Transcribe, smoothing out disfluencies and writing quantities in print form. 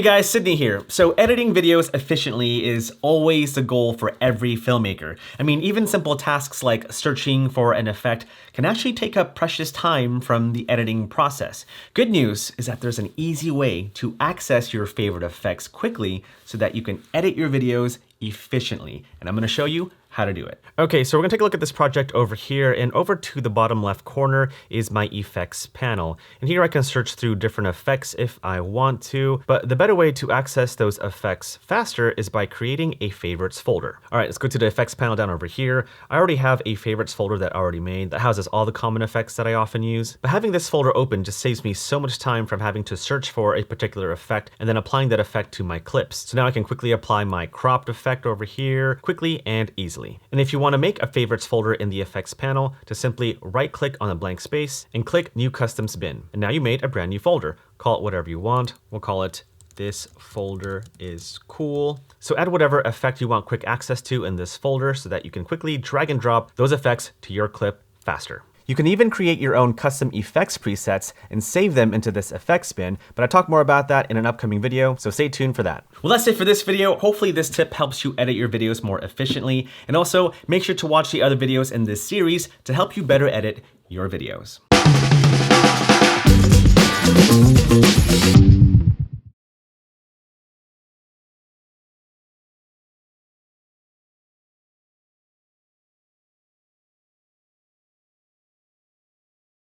guys, Sidney here. So editing videos efficiently is always the goal for every filmmaker. I mean, even simple tasks like searching for an effect can actually take up precious time from the editing process. Good news is that there's an easy way to access your favorite effects quickly so that you can edit your videos efficiently. And I'm going to show you how to do it. Okay, so we're gonna take a look at this project over here, and over to the bottom left corner is my effects panel. And here I can search through different effects if I want to, but the better way to access those effects faster is by creating a favorites folder. All right, let's go to the effects panel down over here. I already have a favorites folder that I already made that houses all the common effects that I often use. But having this folder open just saves me so much time from having to search for a particular effect and then applying that effect to my clips. So now I can quickly apply my cropped effect over here quickly and easily. And if you want to make a favorites folder in the effects panel, just simply right click on the blank space and click new customs bin. And now you made a brand new folder. Call it whatever you want. We'll call it this folder is cool. So add whatever effect you want quick access to in this folder so that you can quickly drag and drop those effects to your clip faster. You can even create your own custom effects presets and save them into this effects bin, but I talk more about that in an upcoming video, so stay tuned for that. Well, that's it for this video. Hopefully this tip helps you edit your videos more efficiently, and also make sure to watch the other videos in this series to help you better edit your videos.